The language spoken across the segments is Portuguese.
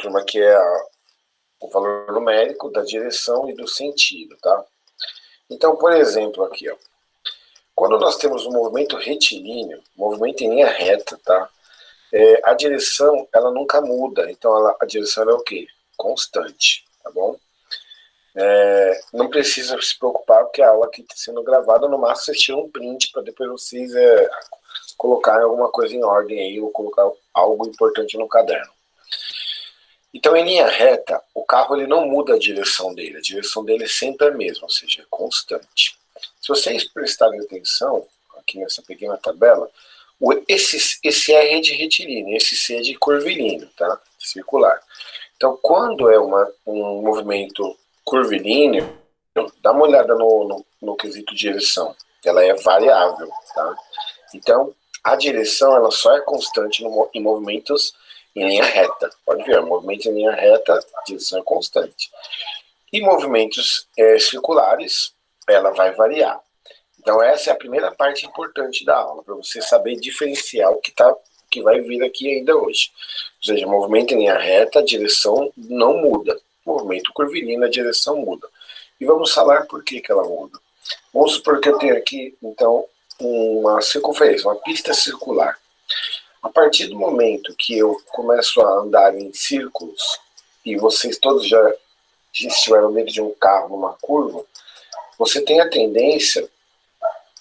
turma, que é o valor numérico da direção e do sentido, tá? Então, por exemplo, aqui, ó, quando nós temos um movimento retilíneo, movimento em linha reta, tá? A direção, ela nunca muda, então a direção é o quê? Constante, tá bom? Não precisa se preocupar, porque a aula aqui está sendo gravada, no máximo vocês tiram um print para depois vocês colocar alguma coisa em ordem aí, ou colocar algo importante no caderno. Então, em linha reta, o carro ele não muda a direção dele é sempre a mesma, ou seja, é constante. Se vocês prestarem atenção, aqui nessa pequena tabela, esse R é de retilíneo, esse C é de curvilíneo, tá? Circular. Então, quando é um movimento curvilíneo, dá uma olhada no quesito direção. Ela é variável, tá? Então, a direção ela só é constante em movimentos em linha reta. Pode ver, movimento em linha reta, a direção é constante. E movimentos circulares, ela vai variar. Então, essa é a primeira parte importante da aula, para você saber diferenciar o que vai vir aqui ainda hoje. Ou seja, movimento em linha reta, a direção não muda. Movimento curvilíneo, a direção muda. E vamos falar por que ela muda. Vamos supor que eu tenho aqui, então, uma circunferência, uma pista circular. A partir do momento que eu começo a andar em círculos, e vocês todos já estiveram dentro de um carro numa curva, você tem a tendência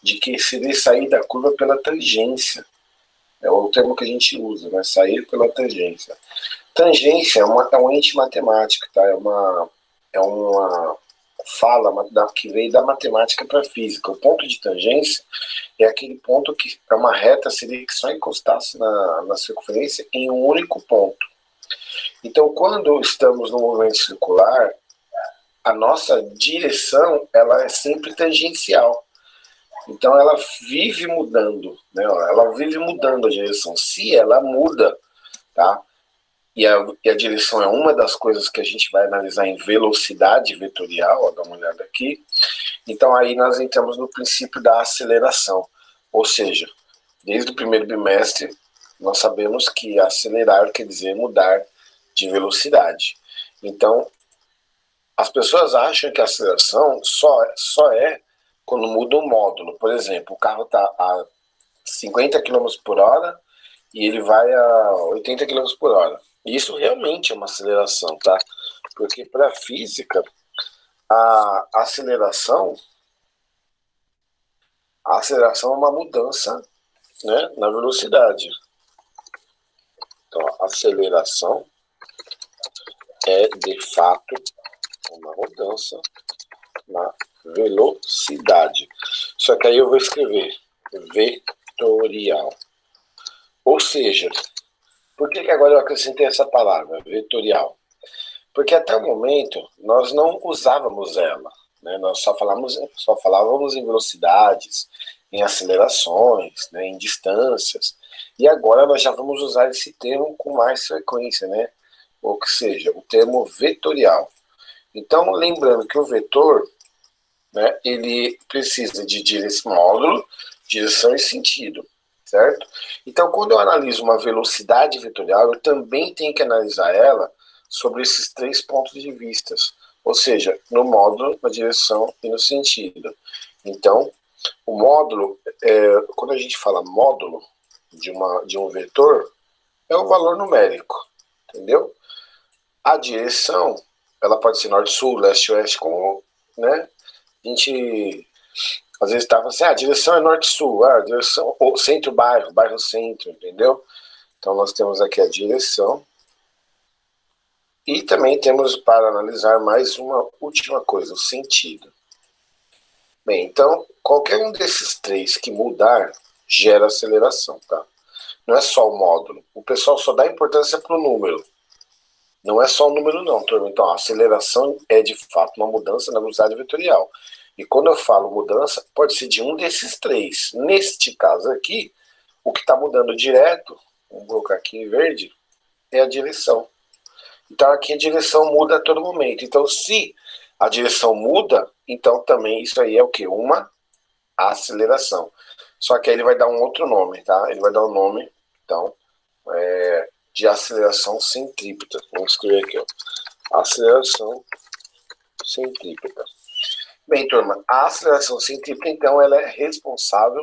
de que seria sair da curva pela tangência. É o termo que a gente usa, né? Sair pela tangência. Tangência é um ente matemático, tá? É uma fala que veio da matemática para a física. O ponto de tangência é aquele ponto que é uma reta, seria que só encostasse na circunferência em um único ponto. Então, quando estamos no movimento circular, a nossa direção ela é sempre tangencial. Então ela vive mudando, né? Ela vive mudando a direção. Se ela muda, tá? E a direção é uma das coisas que a gente vai analisar em velocidade vetorial, ó, dá uma olhada aqui. Então aí nós entramos no princípio da aceleração. Ou seja, desde o primeiro bimestre, nós sabemos que acelerar quer dizer mudar de velocidade. Então, as pessoas acham que a aceleração só é quando muda o módulo. Por exemplo, o carro está a 50 km por hora e ele vai a 80 km por hora. Isso realmente é uma aceleração, tá? Porque para a física, a aceleração é uma mudança, né, na velocidade. Então, a aceleração é, de fato, uma mudança na velocidade. Só que aí eu vou escrever vetorial. Ou seja, por que agora eu acrescentei essa palavra, vetorial? Porque até o momento nós não usávamos ela, né? Nós só falávamos em velocidades, em acelerações, né? Em distâncias. E agora nós já vamos usar esse termo com mais frequência, né? Ou que seja, o termo vetorial. Então, lembrando que o vetor, né, ele precisa de módulo, direção e sentido, certo? Então, quando eu analiso uma velocidade vetorial, eu também tenho que analisar ela sobre esses três pontos de vista, ou seja, no módulo, na direção e no sentido. Então, o módulo, quando a gente fala módulo de um vetor, é o valor numérico, entendeu? A direção, ela pode ser norte-sul, leste-oeste, como, né? A gente às vezes estava assim, a direção é norte-sul, a direção centro-bairro, bairro-centro, entendeu? Então nós temos aqui a direção. E também temos para analisar mais uma última coisa, o sentido. Bem, então, qualquer um desses três que mudar, gera aceleração, tá? Não é só o módulo. O pessoal só dá importância para o número. Não é só o número não, turma. Então, a aceleração é de fato uma mudança na velocidade vetorial. E quando eu falo mudança, pode ser de um desses três. Neste caso aqui, o que está mudando direto, vamos colocar aqui em verde, é a direção. Então aqui a direção muda a todo momento. Então se a direção muda, então também isso aí é o que? Uma aceleração. Só que aí ele vai dar um outro nome, tá? Ele vai dar o nome, então, de aceleração centrípeta. Vamos escrever aqui, ó. Aceleração centrípeta. Bem, turma, a aceleração centrípeta, então, ela é responsável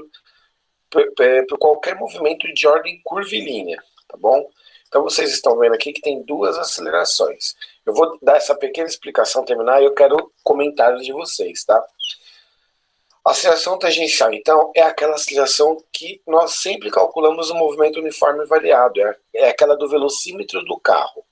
por qualquer movimento de ordem curvilínea, tá bom? Então, vocês estão vendo aqui que tem duas acelerações. Eu vou dar essa pequena explicação, terminar, e eu quero comentários de vocês, tá? A aceleração tangencial, então, é aquela aceleração que nós sempre calculamos o movimento uniforme variado. É aquela do velocímetro do carro,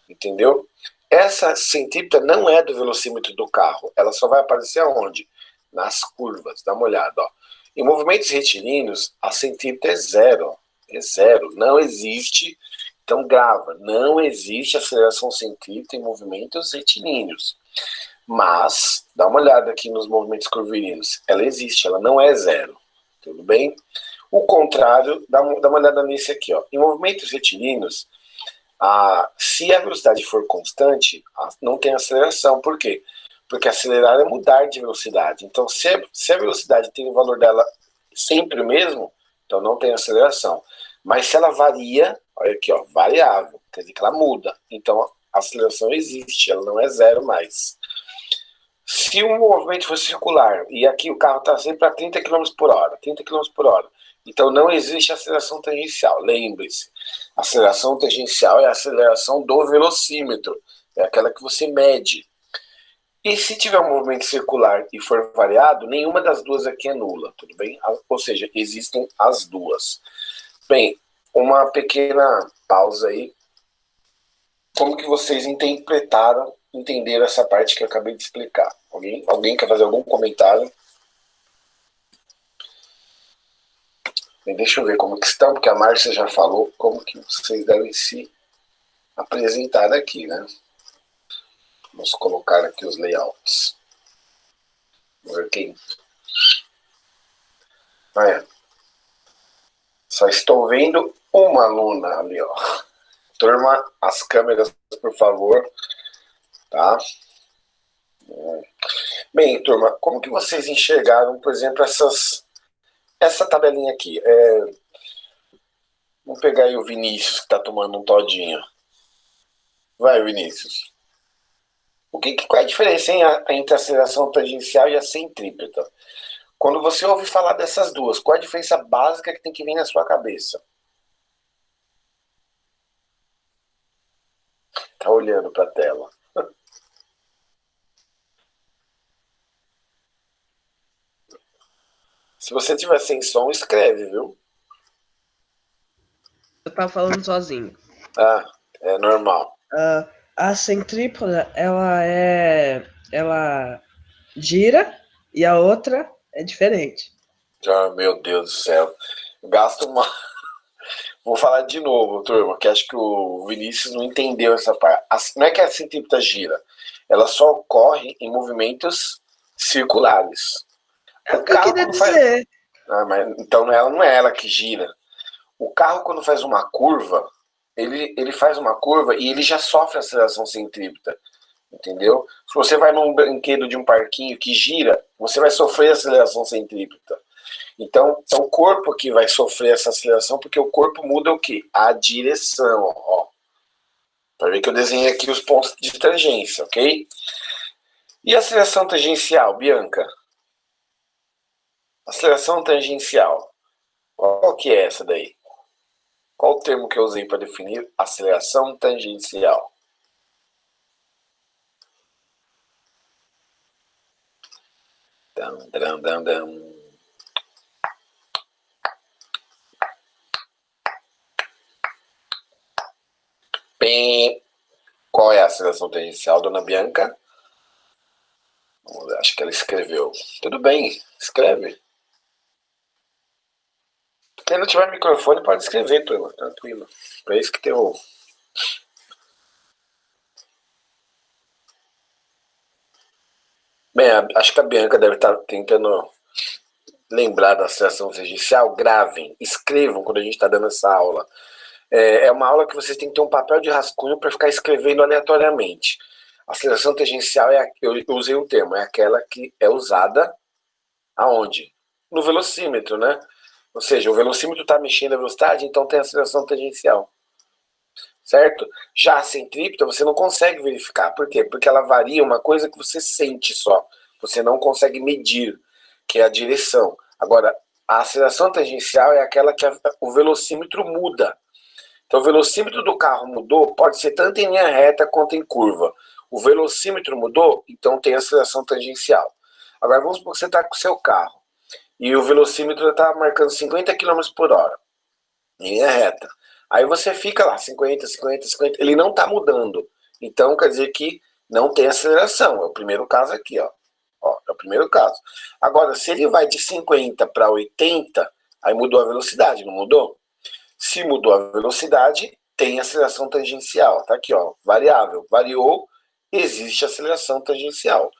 entendeu? Essa centrípeta não é do velocímetro do carro. Ela só vai aparecer aonde? Nas curvas. Dá uma olhada, ó. Em movimentos retilíneos, a centrípeta é zero. Ó. É zero. Não existe. Então, grava. Não existe aceleração centrípeta em movimentos retilíneos. Mas, dá uma olhada aqui nos movimentos curvilíneos. Ela existe, ela não é zero. Tudo bem? O contrário, dá uma olhada nesse aqui. Ó. Em movimentos retilíneos, se a velocidade for constante, não tem aceleração. Por quê? Porque acelerar é mudar de velocidade. Então, se a velocidade tem o valor dela sempre o mesmo, então não tem aceleração. Mas se ela varia, olha aqui, ó, variável, quer dizer que ela muda. Então, a aceleração existe, ela não é zero mais. Se um movimento for circular, e aqui o carro está sempre a 30 km por hora, 30 km por hora, então não existe aceleração tangencial. Lembre-se, a aceleração tangencial é a aceleração do velocímetro, é aquela que você mede. E se tiver um movimento circular e for variado, nenhuma das duas aqui é nula, tudo bem? Ou seja, existem as duas. Bem, uma pequena pausa aí. Como que vocês entenderam essa parte que eu acabei de explicar? Alguém quer fazer algum comentário? Bem, deixa eu ver como que estão, porque a Márcia já falou como que vocês devem se apresentar aqui, né? Vamos colocar aqui os layouts. Vamos ver quem. Só estou vendo uma aluna ali, ó. Turma, as câmeras, por favor. Tá? Bem, turma, como que vocês enxergaram, por exemplo, essa tabelinha aqui? Vamos pegar aí o Vinícius, que está tomando um todinho. Vai, Vinícius. Qual é a diferença entre a aceleração tangencial e a centrípeta? Quando você ouve falar dessas duas, qual é a diferença básica que tem que vir na sua cabeça? Tá olhando para a tela. Se você tiver sem som, escreve, viu? Eu tava falando sozinho. É normal. A centrípeta, ela gira e a outra é diferente. Meu Deus do céu. Gasto uma... Vou falar de novo, turma, que acho que o Vinícius não entendeu essa parte. Não é que a centrípeta gira, ela só ocorre em movimentos circulares. É o que eu queria dizer. Mas, então ela não é ela que gira. O carro, quando faz uma curva, ele faz uma curva e ele já sofre aceleração centrípeta. Entendeu? Se você vai num brinquedo de um parquinho que gira, você vai sofrer aceleração centrípeta. Então, é o corpo que vai sofrer essa aceleração, porque o corpo muda o quê? A direção, ó. Para ver que eu desenhei aqui os pontos de tangência, ok? E a aceleração tangencial, Bianca? Aceleração tangencial. Qual que é essa daí? Qual o termo que eu usei para definir aceleração tangencial? Dam, dam, dam. Bem, qual é a aceleração tangencial, dona Bianca? Vamos ver, acho que ela escreveu. Tudo bem, escreve. Quem não tiver microfone pode escrever, turma, tranquilo. É isso que tem o... Bem, acho que a Bianca deve estar tentando lembrar da aceleração tangencial. Gravem, escrevam quando a gente está dando essa aula. É uma aula que vocês têm que ter um papel de rascunho para ficar escrevendo aleatoriamente. A aceleração tangencial, eu usei um termo, é aquela que é usada aonde? No velocímetro, né? Ou seja, o velocímetro está mexendo a velocidade, então tem aceleração tangencial. certo? Já a centrípeta você não consegue verificar. Por quê? Porque ela varia uma coisa que você sente só. Você não consegue medir, que é a direção. Agora, a aceleração tangencial é aquela que o velocímetro muda. Então, o velocímetro do carro mudou, pode ser tanto em linha reta quanto em curva. O velocímetro mudou, então tem aceleração tangencial. Agora, vamos supor que você está com o seu carro e o velocímetro está marcando 50 km por hora, em linha reta. Aí você fica lá, 50, 50, 50, ele não está mudando. Então, quer dizer que não tem aceleração. É o primeiro caso aqui, ó. É o primeiro caso. Agora, se ele vai de 50 para 80, aí mudou a velocidade, não mudou? Se mudou a velocidade, tem aceleração tangencial. Tá aqui, ó, variável. Variou, existe aceleração tangencial.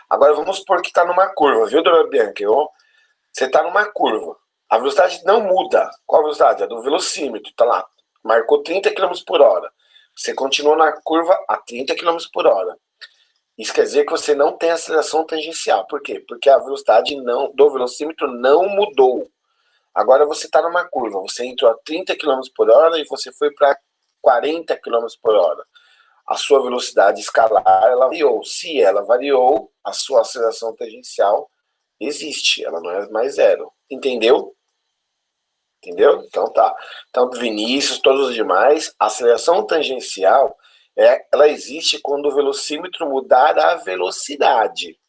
Agora vamos supor que está numa curva, viu, dona Bianca? Você está numa curva. A velocidade não muda. Qual a velocidade? A do velocímetro. Tá lá. Marcou 30 km por hora. Você continua na curva a 30 km por hora. Isso quer dizer que você não tem aceleração tangencial. Por quê? Porque a velocidade do velocímetro não mudou. Agora você está numa curva, você entrou a 30 km por hora e você foi para 40 km por hora. A sua velocidade escalar, ela variou. Se ela variou, a sua aceleração tangencial existe, ela não é mais zero. Entendeu? Entendeu? Então tá. Então, Vinícius, todos os demais, a aceleração tangencial, ela existe quando o velocímetro mudar a velocidade.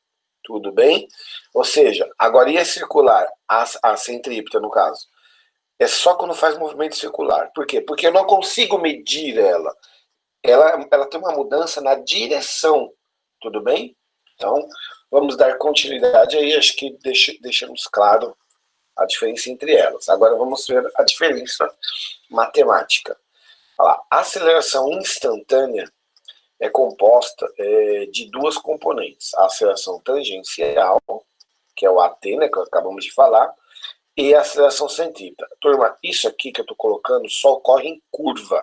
Tudo bem? Ou seja, agora ia circular, a centrípeta no caso, é só quando faz movimento circular. Por quê? Porque eu não consigo medir ela. Ela tem uma mudança na direção. Tudo bem? Então, vamos dar continuidade aí. Acho que deixamos claro a diferença entre elas. Agora vamos ver a diferença matemática. Olha lá, a aceleração instantânea é composta de duas componentes. A aceleração tangencial, que é o AT, né, que acabamos de falar, e a aceleração centrípeta. Turma, isso aqui que eu estou colocando só ocorre em curva,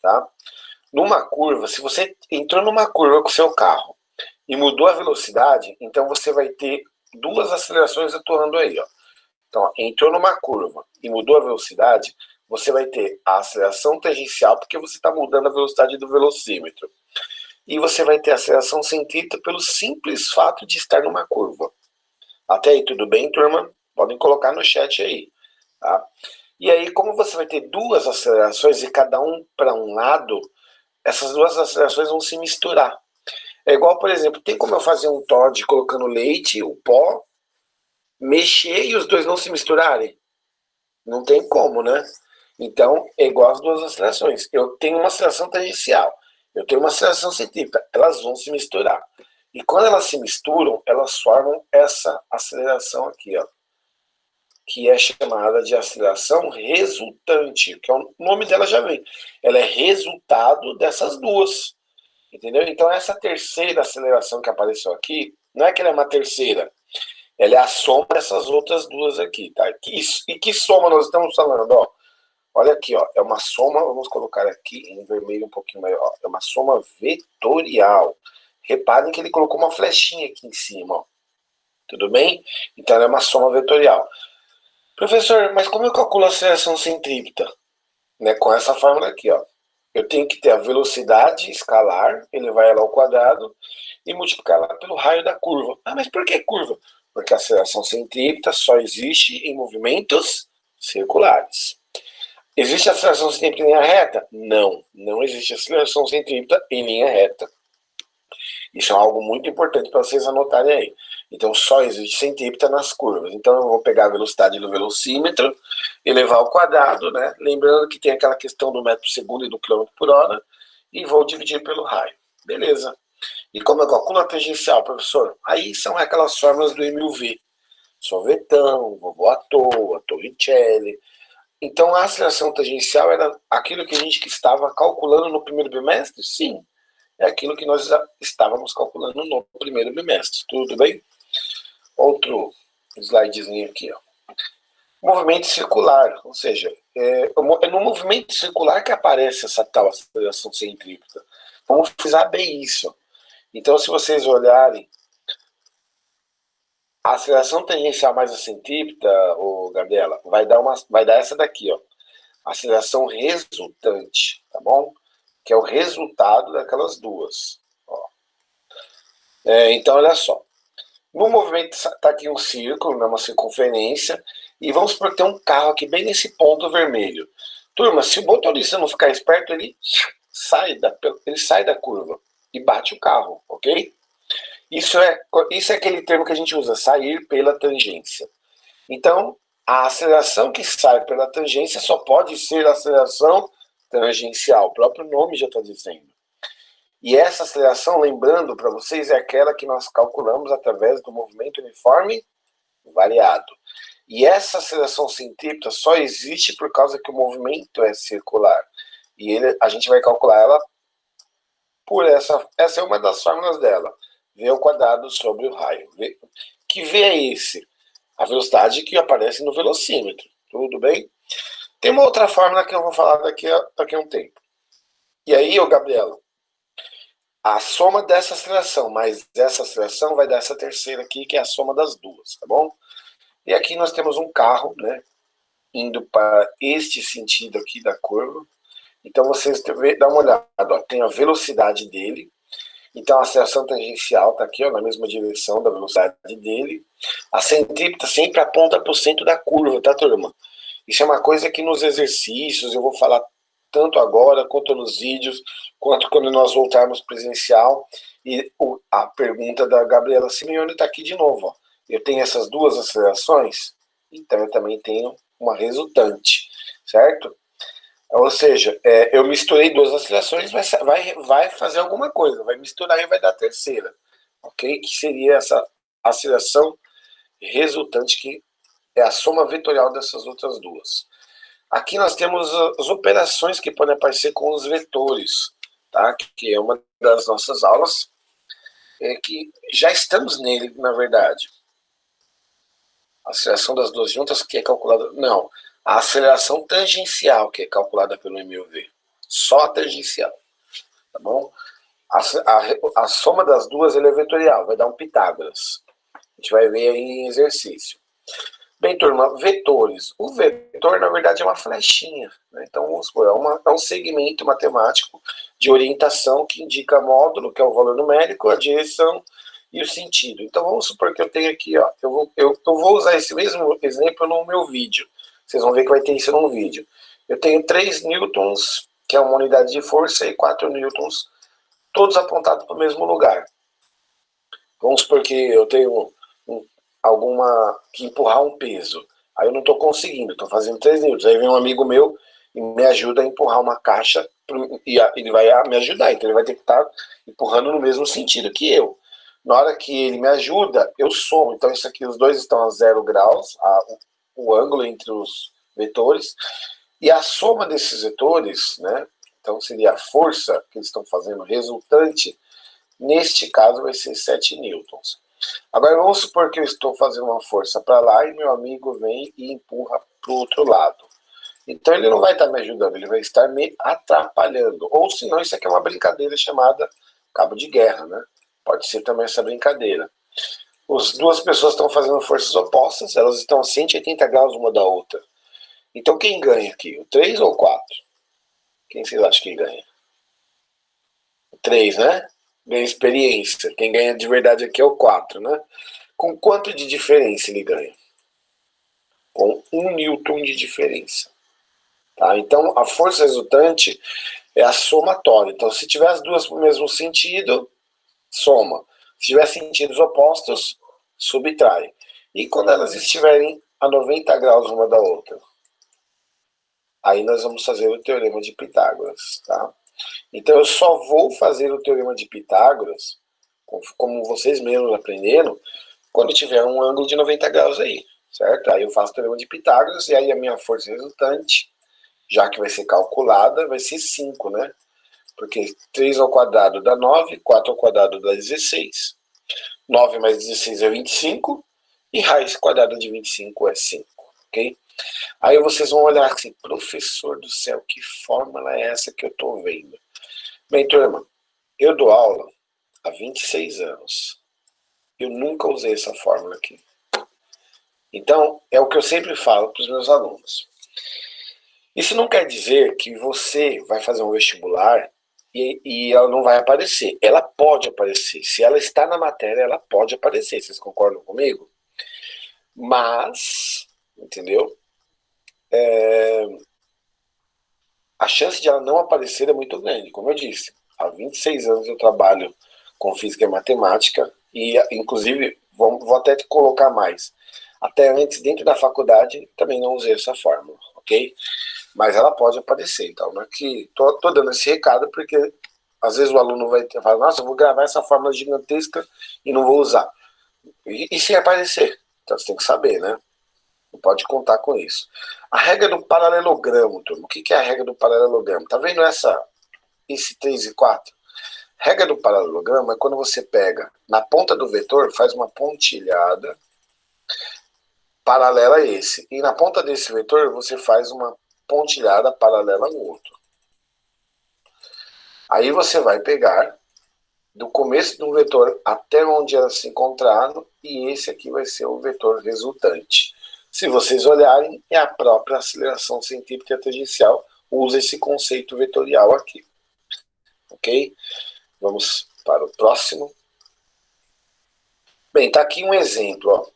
tá? Numa curva, se você entrou numa curva com o seu carro e mudou a velocidade, então você vai ter duas acelerações atuando aí, ó. Então, entrou numa curva e mudou a velocidade, você vai ter a aceleração tangencial, porque você está mudando a velocidade do velocímetro. E você vai ter a aceleração centrípeta pelo simples fato de estar numa curva. Até aí, tudo bem, turma? Podem colocar no chat aí. Tá? E aí, como você vai ter duas acelerações e cada um para um lado, essas duas acelerações vão se misturar. É igual, por exemplo, tem como eu fazer um Toddy colocando leite, o pó, mexer e os dois não se misturarem? Não tem como, né? Então, é igual as duas acelerações. Eu tenho uma aceleração tangencial, eu tenho uma aceleração centrípeta, elas vão se misturar. E quando elas se misturam, elas formam essa aceleração aqui, ó, que é chamada de aceleração resultante, que é o nome dela já vem. Ela é resultado dessas duas, entendeu? Então, essa terceira aceleração que apareceu aqui, não é que ela é uma terceira, ela é a soma dessas outras duas aqui, tá? E que soma nós estamos falando, ó? Olha aqui, ó, é uma soma, vamos colocar aqui em vermelho um pouquinho maior, é uma soma vetorial. Reparem que ele colocou uma flechinha aqui em cima, ó. Tudo bem? Então ela é uma soma vetorial. Professor, mas como eu calculo a aceleração centrípeta? Né, com essa fórmula aqui, ó. Eu tenho que ter a velocidade escalar, elevar ela ao quadrado, e multiplicar ela pelo raio da curva. Ah, mas por que curva? Porque a aceleração centrípeta só existe em movimentos circulares. Existe aceleração centrípeta em linha reta? Não, não existe aceleração centrípeta em linha reta. Isso é algo muito importante para vocês anotarem aí. Então, só existe centrípeta nas curvas. Então, eu vou pegar a velocidade do velocímetro, elevar ao quadrado, né? Lembrando que tem aquela questão do metro por segundo e do quilômetro por hora, e vou dividir pelo raio. Beleza. E como eu calculo a tangencial, professor? Aí são aquelas fórmulas do Emil-V. Sorvetão, vovô à toa, Torricelli. Então, a aceleração tangencial era aquilo que a gente estava calculando no primeiro bimestre? Sim, é aquilo que nós já estávamos calculando no primeiro bimestre. Tudo bem? Outro slidezinho aqui, ó. Movimento circular, ou seja, é no movimento circular que aparece essa tal aceleração centrípeta. Vamos frisar bem isso. Então, se vocês olharem, a aceleração tangencial mais a centrípeta, Gabriela, vai dar essa daqui, ó. Aceleração resultante, tá bom? que é o resultado daquelas duas. Ó. Então, olha só. No movimento está aqui um círculo, né, uma circunferência, e vamos supor que tem um carro aqui bem nesse ponto vermelho. Turma, se o motorista não ficar esperto, ele sai da curva e bate o carro, ok? Isso é aquele termo que a gente usa, sair pela tangência. Então, a aceleração que sai pela tangência só pode ser a aceleração tangencial, o próprio nome já está dizendo. E essa aceleração, lembrando para vocês, é aquela que nós calculamos através do movimento uniforme variado. E essa aceleração centrípeta só existe por causa que o movimento é circular. E a gente vai calcular ela por essa é uma das fórmulas dela. V ao quadrado sobre o raio. Que V é esse? A velocidade que aparece no velocímetro. Tudo bem? Tem uma outra fórmula que eu vou falar daqui a um tempo. E aí, Gabriela, a soma dessa aceleração mais essa aceleração vai dar essa terceira aqui, que é a soma das duas, tá bom? E aqui nós temos um carro, né, indo para este sentido aqui da curva. Então vocês dão uma olhada, ó, tem a velocidade dele. Então a aceleração tangencial está aqui, ó, na mesma direção da velocidade dele. A centrípeta sempre aponta para o centro da curva, tá, turma? Isso é uma coisa que nos exercícios, eu vou falar tanto agora, quanto nos vídeos, quanto quando nós voltarmos presencial. E a pergunta da Gabriela Simeone está aqui de novo. Ó. Eu tenho essas duas acelerações, então eu também tenho uma resultante, certo? Ou seja, eu misturei duas acelerações, vai fazer alguma coisa, vai misturar e vai dar a terceira, ok? Que seria essa aceleração resultante, que é a soma vetorial dessas outras duas. Aqui nós temos as operações que podem aparecer com os vetores, tá? Que é uma das nossas aulas, que já estamos nele, na verdade. A aceleração das duas juntas, que é calculada... Não, a aceleração tangencial, que é calculada pelo MUV. Só a tangencial, tá bom? A soma das duas é vetorial, vai dar um Pitágoras. A gente vai ver aí em exercício. Bem, turma, vetores. O vetor, na verdade, é uma flechinha. Né? Então, vamos supor, é um segmento matemático de orientação que indica módulo, que é o valor numérico, a direção e o sentido. Então, vamos supor que eu tenho aqui, ó, eu vou usar esse mesmo exemplo no meu vídeo. Vocês vão ver que vai ter isso no vídeo. Eu tenho 3 newtons, que é uma unidade de força, e 4 newtons, todos apontados para o mesmo lugar. Vamos supor que eu tenho que empurrar um peso. Aí eu não estou conseguindo, estou fazendo 3 newtons. Aí vem um amigo meu e me ajuda a empurrar uma caixa, e ele vai me ajudar, então ele vai ter que estar empurrando no mesmo sentido que eu. Na hora que ele me ajuda, eu somo. Então isso aqui, os dois estão a 0 graus, o ângulo entre os vetores, e a soma desses vetores, né, então seria a força que eles estão fazendo resultante, neste caso vai ser 7 newtons. Agora vamos supor que eu estou fazendo uma força para lá e meu amigo vem e empurra para o outro lado. Então ele não vai estar me ajudando, ele vai estar me atrapalhando. Ou senão isso aqui é uma brincadeira chamada cabo de guerra, né? Pode ser também essa brincadeira. As duas pessoas estão fazendo forças opostas, elas estão a 180 graus uma da outra. Então quem ganha aqui? O 3 ou o 4? Quem vocês acham que ganha? O 3, né? Ganha experiência. Quem ganha de verdade aqui é o 4, né? Com quanto de diferença ele ganha? Com 1 newton de diferença. Tá? Então, a força resultante é a somatória. Então, se tiver as duas no mesmo sentido, soma. Se tiver sentidos opostos, subtrai. E quando elas estiverem a 90 graus uma da outra? Aí nós vamos fazer o teorema de Pitágoras. Tá? Então, eu só vou fazer o teorema de Pitágoras, como vocês mesmos aprenderam, quando tiver um ângulo de 90 graus aí, certo? Aí eu faço o teorema de Pitágoras e aí a minha força resultante, já que vai ser calculada, vai ser 5, né? Porque 3 ao quadrado dá 9, 4 ao quadrado dá 16. 9 mais 16 é 25, e raiz quadrada de 25 é 5, ok? Aí vocês vão olhar assim, professor do céu, que fórmula é essa que eu estou vendo? Bem, turma, eu dou aula há 26 anos. Eu nunca usei essa fórmula aqui. Então, é o que eu sempre falo para os meus alunos. Isso não quer dizer que você vai fazer um vestibular e ela não vai aparecer. Ela pode aparecer. Se ela está na matéria, ela pode aparecer. Vocês concordam comigo? Mas, entendeu? A chance de ela não aparecer é muito grande, como eu disse. Há 26 anos eu trabalho com física e matemática e, inclusive, vou até te colocar mais. Até antes, dentro da faculdade, também não usei essa fórmula, ok? Mas ela pode aparecer, então, não é que tô dando esse recado porque às vezes o aluno vai falar, nossa, eu vou gravar essa fórmula gigantesca e não vou usar. E se aparecer? Então você tem que saber, né? Não pode contar com isso. A regra do paralelogramo, turma. O que é a regra do paralelogramo? Tá vendo esse 3 e 4? Regra do paralelogramo é quando você pega na ponta do vetor, faz uma pontilhada paralela a esse. E na ponta desse vetor, você faz uma pontilhada paralela ao outro. Aí você vai pegar do começo do vetor até onde elas se encontraram, e esse aqui vai ser o vetor resultante. Se vocês olharem, é a própria aceleração centrípeta tangencial, usa esse conceito vetorial aqui. Ok? Vamos para o próximo. Bem, tá aqui um exemplo. Ó.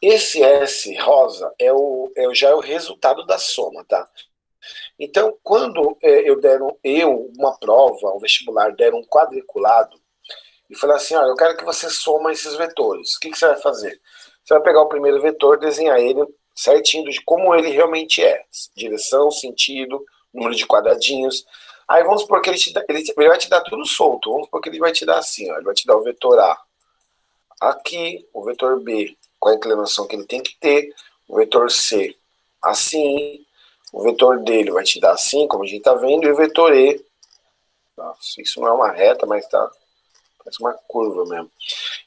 Esse S rosa já é o resultado da soma, tá? Então, quando uma prova, um vestibular, der um quadriculado, e falar assim, olha, eu quero que você soma esses vetores. O que você vai fazer? Você vai pegar o primeiro vetor, desenhar ele certinho de como ele realmente é. Direção, sentido, número de quadradinhos. Aí vamos supor que ele vai te dar tudo solto. Vamos supor que ele vai te dar assim, ó, ele vai te dar o vetor A aqui, o vetor B com a inclinação que ele tem que ter, o vetor C assim, o vetor D ele vai te dar assim, como a gente está vendo, e o vetor E, nossa, isso não é uma reta, mas tá, parece uma curva mesmo.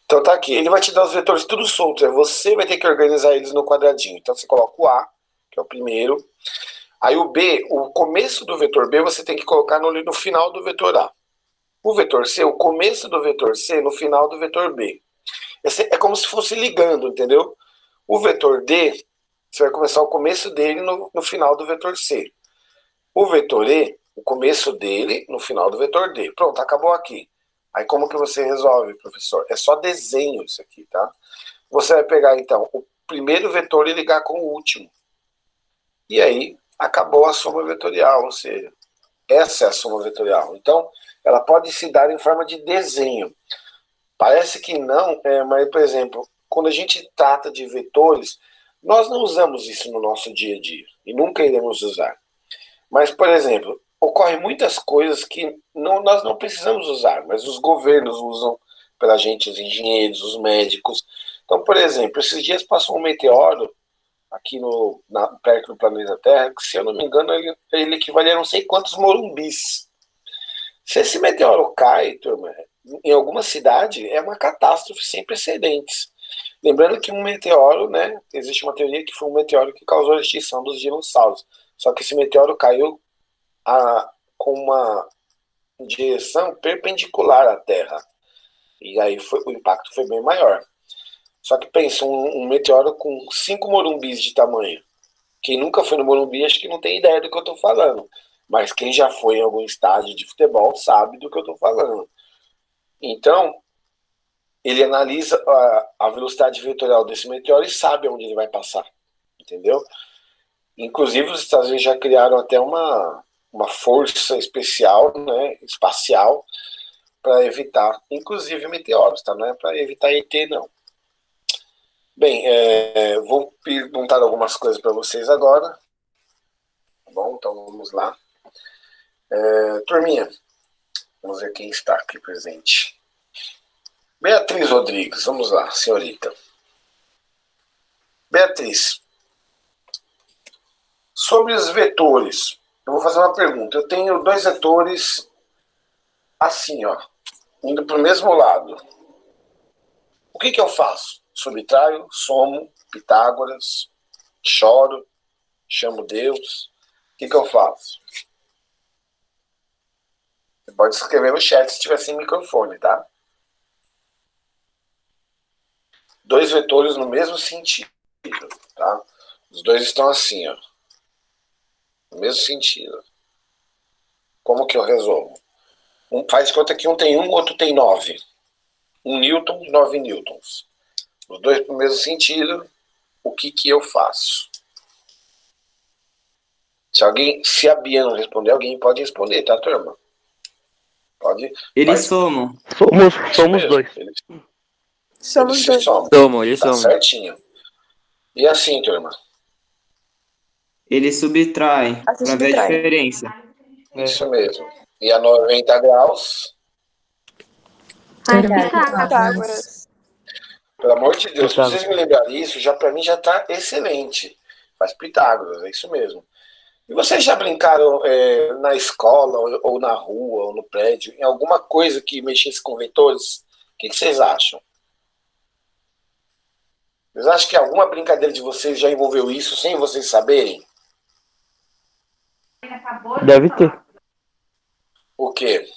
Então tá aqui, ele vai te dar os vetores tudo soltos, você vai ter que organizar eles no quadradinho. Então você coloca o A, que é o primeiro, aí o B, o começo do vetor B você tem que colocar no final do vetor A. O vetor C, o começo do vetor C no final do vetor B. É como se fosse ligando, entendeu? O vetor D, você vai começar o começo dele no final do vetor C. O vetor E, o começo dele no final do vetor D. Pronto, acabou aqui. Aí como que você resolve, professor? É só desenho isso aqui, tá? Você vai pegar, então, o primeiro vetor e ligar com o último. E aí, acabou a soma vetorial, ou seja, essa é a soma vetorial. Então, ela pode se dar em forma de desenho. Parece que não, mas, por exemplo, quando a gente trata de vetores, nós não usamos isso no nosso dia a dia e nunca iremos usar. Mas, por exemplo, ocorrem muitas coisas que nós não precisamos usar, mas os governos usam pela gente, os engenheiros, os médicos. Então, por exemplo, esses dias passou um meteoro aqui perto do planeta Terra, que, se eu não me engano, ele equivale a não sei quantos morumbis. Se esse meteoro cai, turma, em alguma cidade, é uma catástrofe sem precedentes. Lembrando que um meteoro, né, existe uma teoria que foi um meteoro que causou a extinção dos dinossauros. Só que esse meteoro caiu com uma direção perpendicular à Terra. E aí o impacto foi bem maior. Só que pensa, um meteoro com 5 morumbis de tamanho. Quem nunca foi no Morumbi acho que não tem ideia do que eu estou falando. Mas quem já foi em algum estádio de futebol sabe do que eu estou falando. Então, ele analisa a velocidade vetorial desse meteoro e sabe onde ele vai passar. Entendeu? Inclusive, os Estados Unidos já criaram até uma força especial, né, espacial, para evitar, inclusive, meteoros, tá? Não é para evitar ET, não. Bem, vou perguntar algumas coisas para vocês agora. Tá bom, então vamos lá. Turminha, vamos ver quem está aqui presente. Beatriz Rodrigues, vamos lá, senhorita. Beatriz, sobre os vetores, eu vou fazer uma pergunta. Eu tenho dois vetores assim, ó, indo para o mesmo lado. O que eu faço? Subtraio, somo, Pitágoras, choro, chamo Deus. O que eu faço? Você pode escrever no chat se tiver sem microfone, tá? Dois vetores no mesmo sentido, tá? Os dois estão assim, ó. No mesmo sentido. Como que eu resolvo? Faz de conta que um tem 1, outro tem 9. 1 newton, 9 newtons. Os dois para o mesmo sentido, o que eu faço? Se a Bia não responder, alguém pode responder, tá, turma? Pode. Eles somam. Somos dois. Eles Somos se dois. somam. Eles Tá somam. certinho. E assim, turma? Eles subtraem Ah, se para ver a subtrai. diferença. Isso mesmo. E a 90 graus, Pitágoras. pelo amor de Deus, se Pitágoras. vocês me lembrarem isso, já para mim já tá excelente. Faz Pitágoras, é isso mesmo. E vocês já brincaram na escola, ou na rua, ou no prédio, em alguma coisa que mexesse com vetores? O que vocês acham? Vocês acham que alguma brincadeira de vocês já envolveu isso sem vocês saberem? Deve ter. O quê?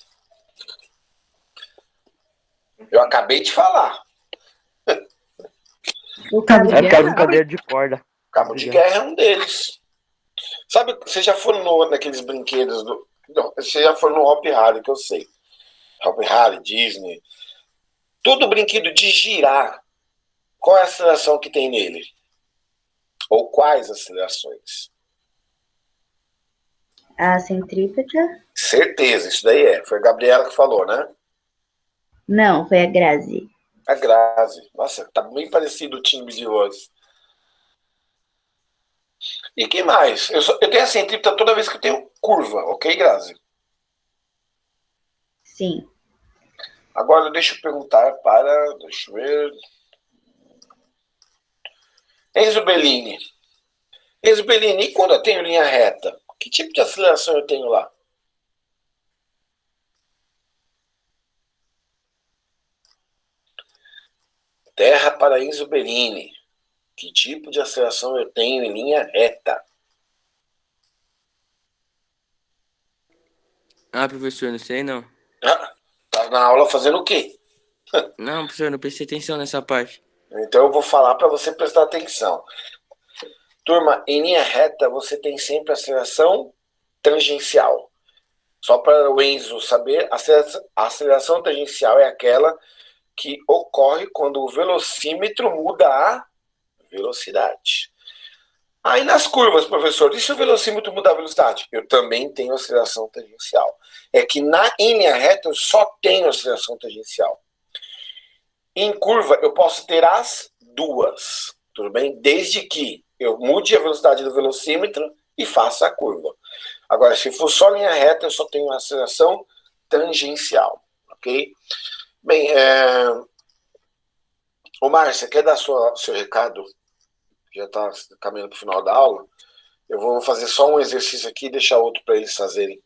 Eu acabei de falar. O cabo de É aquela guerra? brincadeira de corda. Cabo de guerra é um deles. Sabe, vocês já foram naqueles brinquedos do. Não, vocês já foram no Hop Harry, que eu sei. Hop Harry, Disney. Todo brinquedo de girar, qual é a aceleração que tem nele? Ou quais acelerações? A centrípeta? Certeza, isso daí é. Foi a Gabriela que falou, né? Não, foi a Grazi. A Grazi. Nossa, tá bem parecido o time de hoje. E quem mais? Eu tenho a centrípeta toda vez que eu tenho curva, ok, Grazi? Sim. Agora deixa eu perguntar para. Deixa eu ver. Enzo Bellini. Enzo Bellini, e quando eu tenho linha reta? Que tipo de aceleração eu tenho lá? Terra para Enzo Bellini. Que tipo de aceleração eu tenho em linha reta? Ah, professor, não sei não. Ah, tá na aula fazendo o quê? Não, professor, não prestei atenção nessa parte. Então eu vou falar para você prestar atenção. Turma, em linha reta você tem sempre aceleração tangencial. Só para o Enzo saber, a aceleração tangencial é aquela que ocorre quando o velocímetro muda a velocidade. Aí nas curvas, professor, e se o velocímetro mudar a velocidade? Eu também tenho aceleração tangencial. É que em linha reta eu só tenho aceleração tangencial. Em curva eu posso ter as duas, tudo bem? Desde que eu mude a velocidade do velocímetro e faça a curva. Agora, se for só linha reta, eu só tenho aceleração tangencial, ok? Bem, ô Márcia, quer dar seu recado? Já está caminhando para o final da aula. Eu vou fazer só um exercício aqui e deixar outro para eles fazerem.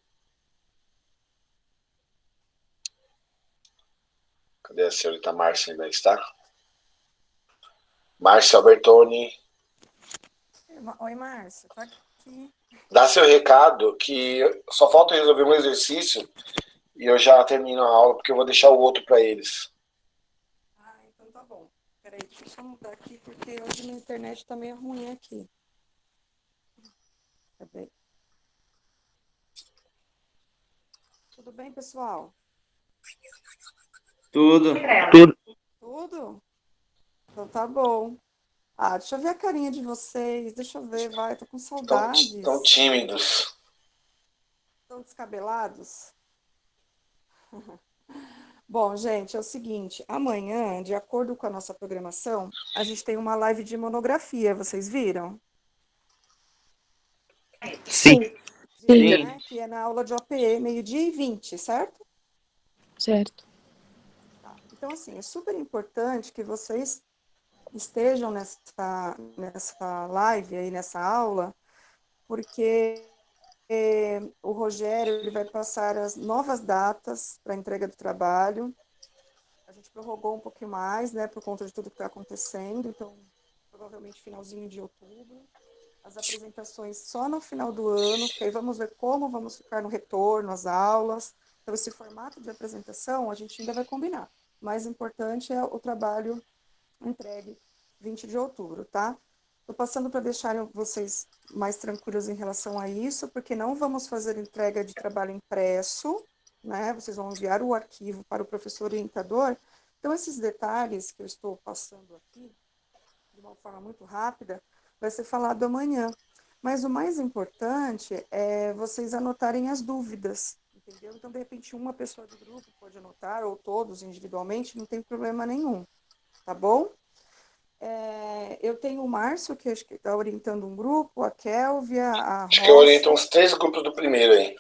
Cadê a senhorita Márcia? Ainda está? Márcia Albertoni. Oi, Márcia, tá aqui. Dá seu recado, que só falta resolver um exercício e eu já termino a aula, porque eu vou deixar o outro para eles. Ah, então tá bom. Peraí, deixa eu só mudar aqui, porque hoje na internet tá meio ruim aqui. Peraí. Tudo bem, pessoal? Tudo. Tudo? Então tá bom. Ah, deixa eu ver a carinha de vocês. Deixa eu ver, vai. Tô com saudades. Estão tímidos. Estão descabelados? Bom, gente, é o seguinte. Amanhã, de acordo com a nossa programação, a gente tem uma live de monografia. Vocês viram? Sim. Viram, né? Que é na aula de OPE, 12h20, certo? Certo. Tá. Então, assim, é super importante que vocês estejam nessa live aí, nessa aula, porque o Rogério ele vai passar as novas datas para a entrega do trabalho. A gente prorrogou um pouquinho mais, né, por conta de tudo que está acontecendo, então, provavelmente finalzinho de outubro. As apresentações só no final do ano, porque aí vamos ver como vamos ficar no retorno, às aulas. Então, esse formato de apresentação a gente ainda vai combinar. O mais importante é o trabalho entregue 20 de outubro, tá? Estou passando para deixar vocês mais tranquilos em relação a isso, porque não vamos fazer entrega de trabalho impresso, né? Vocês vão enviar o arquivo para o professor orientador. Então, esses detalhes que eu estou passando aqui, de uma forma muito rápida, vai ser falado amanhã. Mas o mais importante é vocês anotarem as dúvidas, entendeu? Então, de repente, uma pessoa do grupo pode anotar, ou todos individualmente, não tem problema nenhum, tá bom? Eu tenho o Márcio, que acho que está orientando um grupo, a Kélvia, a Acho que eu oriento Rocha. uns 3 grupos do primeiro aí.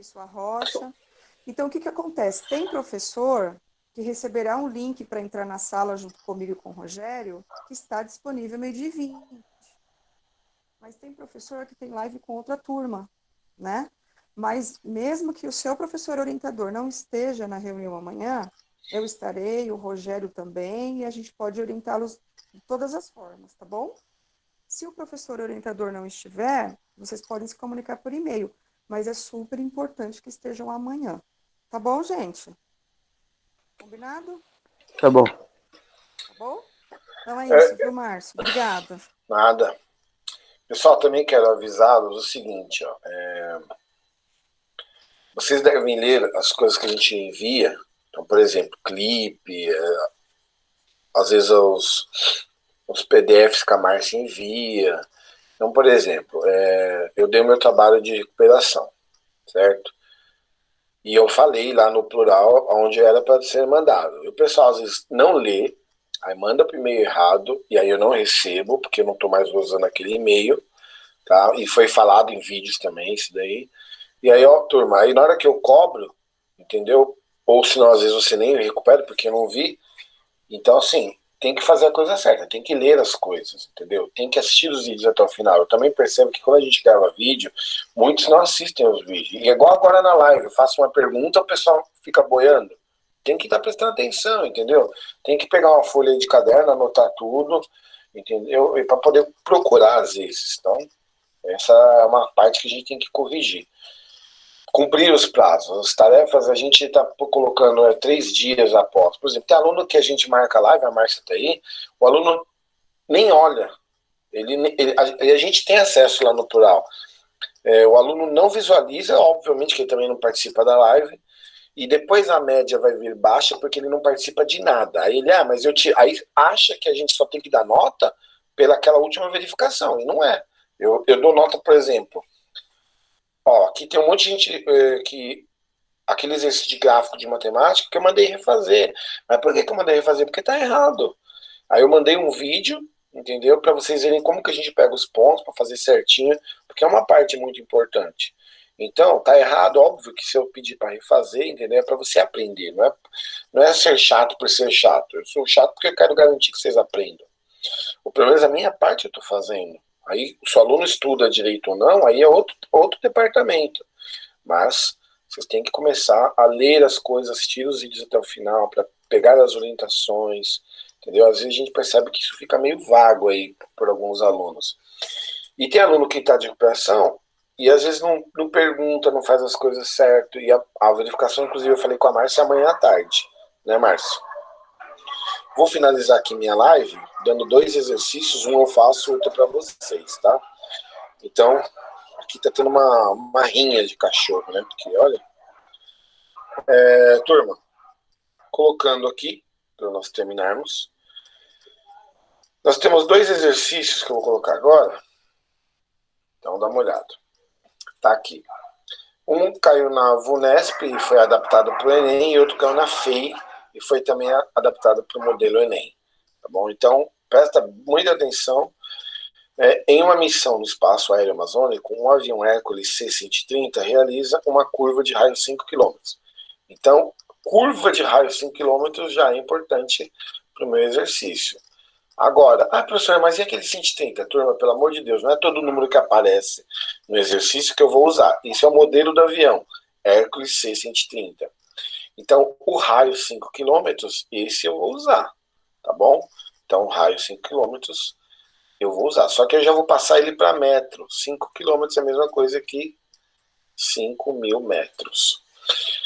Isso, a Rocha. Então, o que acontece? Tem professor que receberá um link para entrar na sala junto comigo e com o Rogério, que está disponível meio-dia e 20. Mas tem professor que tem live com outra turma, né? Mas mesmo que o seu professor orientador não esteja na reunião amanhã, eu estarei, o Rogério também, e a gente pode orientá-los de todas as formas, tá bom? Se o professor orientador não estiver, vocês podem se comunicar por e-mail, mas é super importante que estejam amanhã. Tá bom, gente? Combinado? Tá bom. Tá bom? Então é isso, viu, Márcio? Obrigada. Nada. Pessoal, também quero avisá-los o seguinte, ó, vocês devem ler as coisas que a gente envia. Então, por exemplo, clipe, às vezes os PDFs que a Márcia envia. Então, por exemplo, eu dei o meu trabalho de recuperação, certo? E eu falei lá no plural onde era para ser mandado. E o pessoal às vezes não lê, aí manda para o e-mail errado, e aí eu não recebo, porque eu não estou mais usando aquele e-mail, tá? E foi falado em vídeos também, isso daí. E aí, ó, turma, aí na hora que eu cobro, entendeu? Ou senão às vezes você nem recupera, porque eu não vi. Então, assim, tem que fazer a coisa certa, tem que ler as coisas, entendeu? Tem que assistir os vídeos até o final. Eu também percebo que quando a gente grava vídeo, muitos não assistem os vídeos. E é igual agora na live, eu faço uma pergunta, o pessoal fica boiando. Tem que estar prestando atenção, entendeu? Tem que pegar uma folha de caderno, anotar tudo, entendeu? E para poder procurar às vezes. Então, essa é uma parte que a gente tem que corrigir. Cumprir os prazos, as tarefas a gente está colocando 3 dias após. Por exemplo, tem aluno que a gente marca live, a Márcia está aí, o aluno nem olha, a gente tem acesso lá no plural. O aluno não visualiza, obviamente que ele também não participa da live, e depois a média vai vir baixa porque ele não participa de nada. Aí ele, mas aí acha que a gente só tem que dar nota pelaquela última verificação, e não é. Eu dou nota, por exemplo, ó, aqui tem um monte de gente que aquele exercício de gráfico de matemática que eu mandei refazer. Mas por que eu mandei refazer? Porque tá errado. Aí eu mandei um vídeo, entendeu? Para vocês verem como que a gente pega os pontos para fazer certinho, porque é uma parte muito importante. Então, tá errado, óbvio que se eu pedir para refazer, entendeu? É para você aprender, não é ser chato por ser chato. Eu sou chato porque eu quero garantir que vocês aprendam. O problema é a minha parte eu tô fazendo. Aí, se o aluno estuda direito ou não, aí é outro departamento. Mas vocês têm que começar a ler as coisas, assistir os vídeos até o final, para pegar as orientações, entendeu? Às vezes a gente percebe que isso fica meio vago aí por alguns alunos. E tem aluno que está de recuperação e às vezes não pergunta, não faz as coisas certo. E a verificação, inclusive, eu falei com a Márcia amanhã à tarde, né, Márcia? Vou finalizar aqui minha live dando 2 exercícios, um eu faço, outro para vocês, tá? Então, aqui tá tendo uma rinha de cachorro, né? Porque, olha... turma, colocando aqui, para nós terminarmos. Nós temos 2 exercícios que eu vou colocar agora. Então, dá uma olhada. Tá aqui. Um caiu na VUNESP e foi adaptado para o Enem, e outro caiu na FEI e foi também adaptado para o modelo Enem. Tá bom? Então, presta muita atenção. Em uma missão no espaço aéreo amazônico, um avião Hércules C-130 realiza uma curva de raio 5 km. Então, curva de raio 5 km já é importante para o meu exercício. Agora, professor, mas e aquele 130? Turma, pelo amor de Deus, não é todo número que aparece no exercício que eu vou usar. Isso é o modelo do avião, Hércules C-130. Então, o raio 5 km, esse eu vou usar, tá bom? Então, o raio 5 km eu vou usar. Só que eu já vou passar ele para metro. 5 km é a mesma coisa que 5.000 metros.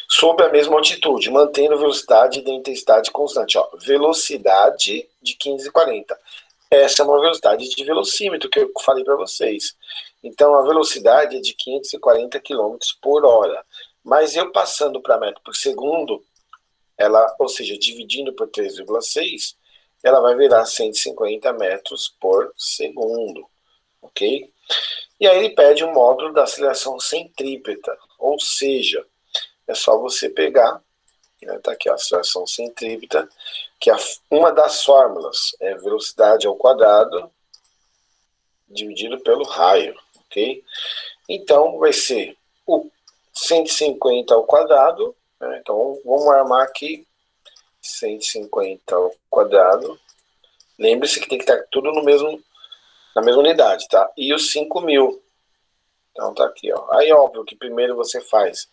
Sob a mesma altitude, mantendo velocidade de intensidade constante. Ó, velocidade de 15,40. Essa é uma velocidade de velocímetro que eu falei para vocês. Então, a velocidade é de 540 km por hora. Mas eu passando para metro por segundo, ela, ou seja, dividindo por 3,6, ela vai virar 150 metros por segundo, ok? E aí ele pede um módulo da aceleração centrípeta, ou seja, é só você pegar, né, tá aqui a aceleração centrípeta, que é uma das fórmulas é velocidade ao quadrado dividido pelo raio, ok? Então vai ser o 150 ao quadrado, né? Então vamos armar aqui 150 ao quadrado. Lembre-se que tem que estar tudo no mesmo, na mesma unidade, tá? E os 5.000. Então tá aqui, ó. Aí óbvio que primeiro você faz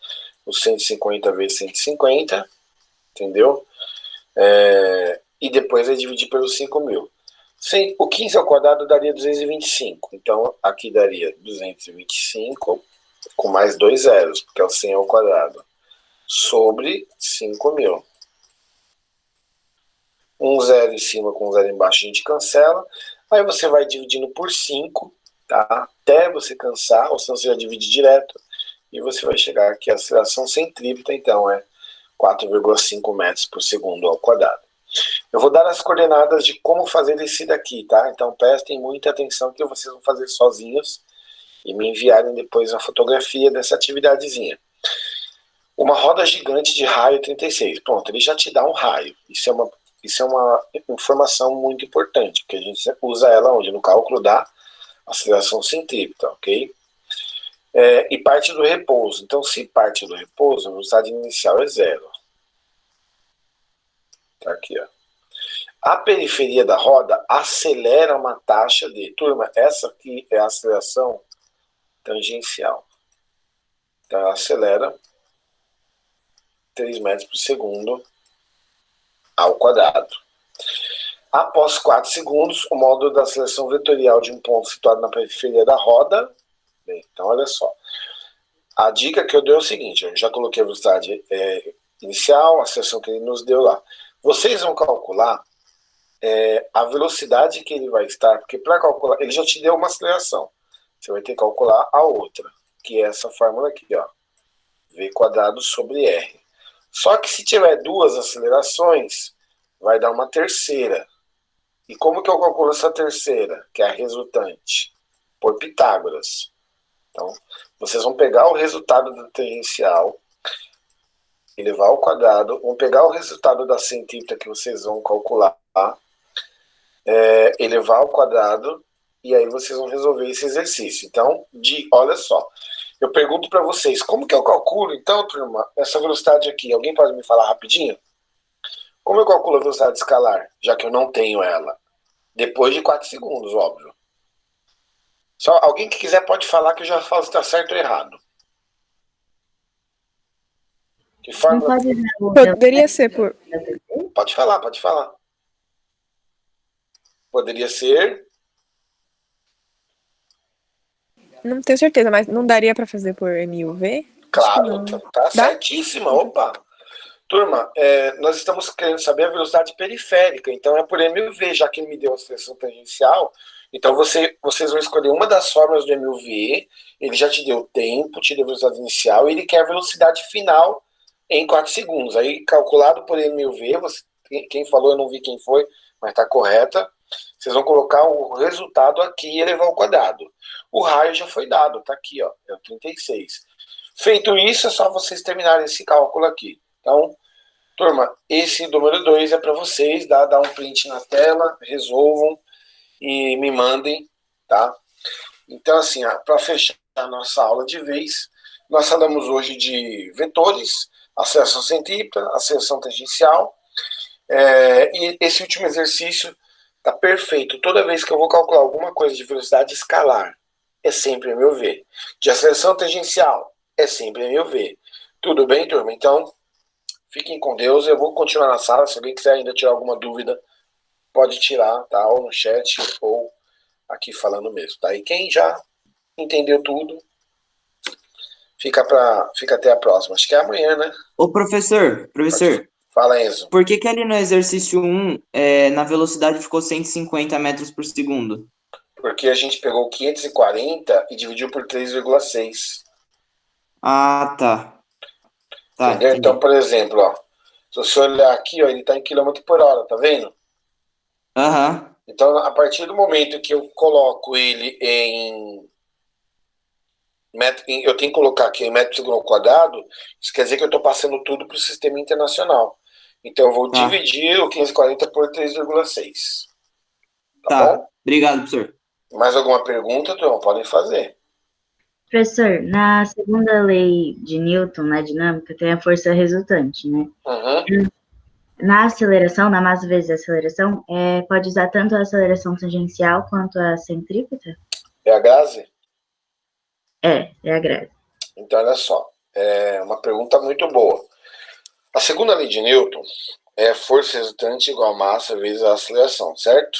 o 150 vezes 150, entendeu? E depois vai dividir pelos 5.000. O 15 ao quadrado daria 225. Então aqui daria 225 com mais 2 zeros, porque é o 100 ao quadrado, sobre 5.000. Um zero em cima com um zero embaixo a gente cancela. Aí você vai dividindo por 5, tá? Até você cansar, ou senão você já divide direto. E você vai chegar aqui a aceleração centrípeta, então é 4,5 metros por segundo ao quadrado. Eu vou dar as coordenadas de como fazer esse daqui, tá? Então prestem muita atenção que vocês vão fazer sozinhos e me enviarem depois a fotografia dessa atividadezinha. Uma roda gigante de raio 36. Pronto, ele já te dá um raio. Isso é uma informação muito importante, porque a gente usa ela onde? No cálculo da aceleração centrípeta, ok? E parte do repouso. Então, se parte do repouso, a velocidade inicial é zero. Tá aqui, ó. A periferia da roda acelera uma taxa de... Turma, essa aqui é a aceleração tangencial. Então, ela acelera 3 metros por segundo ao quadrado. Após 4 segundos, o módulo da aceleração vetorial de um ponto situado na periferia da roda. Bem, então, olha só. A dica que eu dei é o seguinte, eu já coloquei a velocidade inicial, a aceleração que ele nos deu lá. Vocês vão calcular a velocidade que ele vai estar, porque para calcular, ele já te deu uma aceleração. Você vai ter que calcular a outra, que é essa fórmula aqui, ó. V quadrado sobre R. Só que se tiver duas acelerações, vai dar uma terceira. E como que eu calculo essa terceira, que é a resultante? Por Pitágoras. Então, vocês vão pegar o resultado da tangencial, elevar ao quadrado, vão pegar o resultado da centrípeta que vocês vão calcular, elevar ao quadrado, e aí vocês vão resolver esse exercício. Então, olha só, eu pergunto para vocês, como que eu calculo, então, turma, essa velocidade aqui? Alguém pode me falar rapidinho? Como eu calculo a velocidade escalar, já que eu não tenho ela? Depois de 4 segundos, óbvio. Só alguém que quiser pode falar que eu já falo se está certo ou errado. Que forma... Não pode dar Poderia ser por... Pode falar, pode falar. Poderia ser... Não tenho certeza, mas não daria pra fazer por MUV? Claro, tá Dá? certíssima, opa. Turma, nós estamos querendo saber a velocidade periférica, então é por MUV, já que ele me deu a aceleração tangencial, então vocês vão escolher uma das fórmulas do MUV, ele já te deu o tempo, te deu a velocidade inicial, e ele quer a velocidade final em 4 segundos. Aí, calculado por MUV, quem falou, eu não vi quem foi, mas está correta, vocês vão colocar o resultado aqui e elevar ao quadrado. O raio já foi dado, está aqui, ó, é o 36. Feito isso, é só vocês terminarem esse cálculo aqui. Então, turma, esse número 2 é para vocês, dá um print na tela, resolvam e me mandem, tá? Então, assim, para fechar a nossa aula de vez, nós falamos hoje de vetores, aceleração centrípeta, aceleração tangencial, e esse último exercício tá perfeito. Toda vez que eu vou calcular alguma coisa de velocidade escalar, é sempre MUV. De aceleração tangencial, é sempre MUV. Tudo bem, turma? Então, fiquem com Deus. Eu vou continuar na sala. Se alguém quiser ainda tirar alguma dúvida, pode tirar, tá? Ou no chat, ou aqui falando mesmo, tá? E quem já entendeu tudo, fica até a próxima. Acho que é amanhã, né? Ô, professor, Fala, Enzo. por que ali no exercício 1, na velocidade ficou 150 metros por segundo? Porque a gente pegou 540 e dividiu por 3,6. Ah, tá. Tá, Entendeu? entendi. Então, por exemplo, ó, se você olhar aqui, ó, ele está em quilômetro por hora, tá vendo? Aham. Então, a partir do momento que eu coloco ele em metro, eu tenho que colocar aqui em metro por segundo ao quadrado, isso quer dizer que eu estou passando tudo para o sistema internacional. Então, eu vou Tá. dividir o 540 por 3,6. Tá Tá. bom? Obrigado, professor. Mais alguma pergunta, turma? Podem fazer. Professor, na segunda lei de Newton, na dinâmica, tem a força resultante, né? Uhum. Na aceleração, na massa vezes a aceleração, pode usar tanto a aceleração tangencial quanto a centrípeta? É a Grazi? É a Grazi. Então, olha só. É uma pergunta muito boa. A segunda lei de Newton é força resultante igual a massa vezes a aceleração, certo?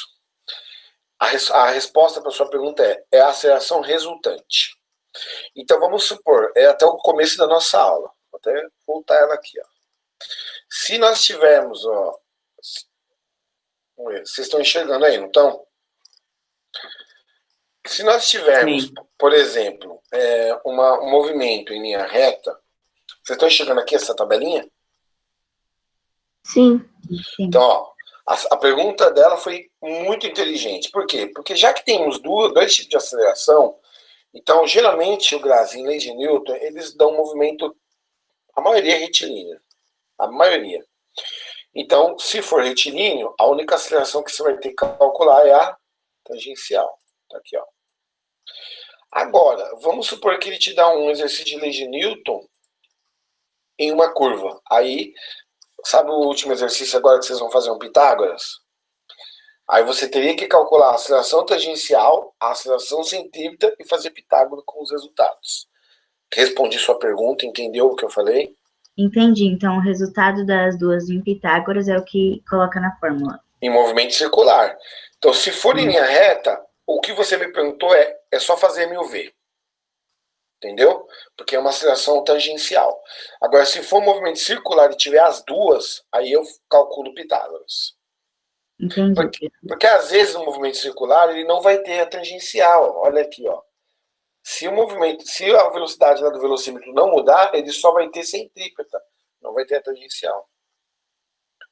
A resposta para a sua pergunta é a aceleração resultante. Então, vamos supor, é até o começo da nossa aula. Vou até voltar ela aqui, ó. Se nós tivermos, ó, vocês estão enxergando aí, não estão? Se nós tivermos, Sim. por exemplo, um movimento em linha reta, vocês estão enxergando aqui essa tabelinha? Sim. Então, ó, a pergunta dela foi muito inteligente. Por quê? Porque já que temos dois tipos de aceleração, então, geralmente, o Grazi em lei de Newton, eles dão um movimento, a maioria é retilínea. A maioria. Então, se for retilíneo, a única aceleração que você vai ter que calcular é a tangencial. Tá aqui, ó. Agora, vamos supor que ele te dá um exercício de lei de Newton em uma curva. Aí, sabe o último exercício agora que vocês vão fazer um Pitágoras? Aí você teria que calcular a aceleração tangencial, a aceleração centrípeta e fazer Pitágoras com os resultados. Respondi sua pergunta, entendeu o que eu falei? Entendi. Então, o resultado das duas em Pitágoras é o que coloca na fórmula. Em movimento circular. Então, se for em linha reta, o que você me perguntou é só fazer 1000V. Entendeu? Porque é uma aceleração tangencial. Agora, se for movimento circular e tiver as duas, aí eu calculo Pitágoras. Entendi. Porque às vezes no movimento circular ele não vai ter a tangencial. Olha aqui, ó. Se a velocidade lá do velocímetro não mudar, ele só vai ter centrípeta, não vai ter a tangencial.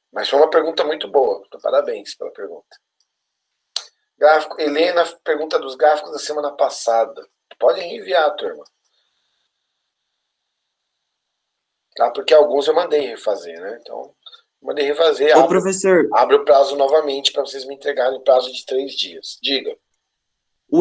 Mas foi uma pergunta muito boa. Então, parabéns pela pergunta. Gráfico, Helena, pergunta dos gráficos da semana passada. Podem enviar, turma. Tá? Porque alguns eu mandei refazer, né? Então, mandei refazer. Ô, professor, Abre o prazo novamente para vocês me entregarem no prazo de 3 dias. Diga.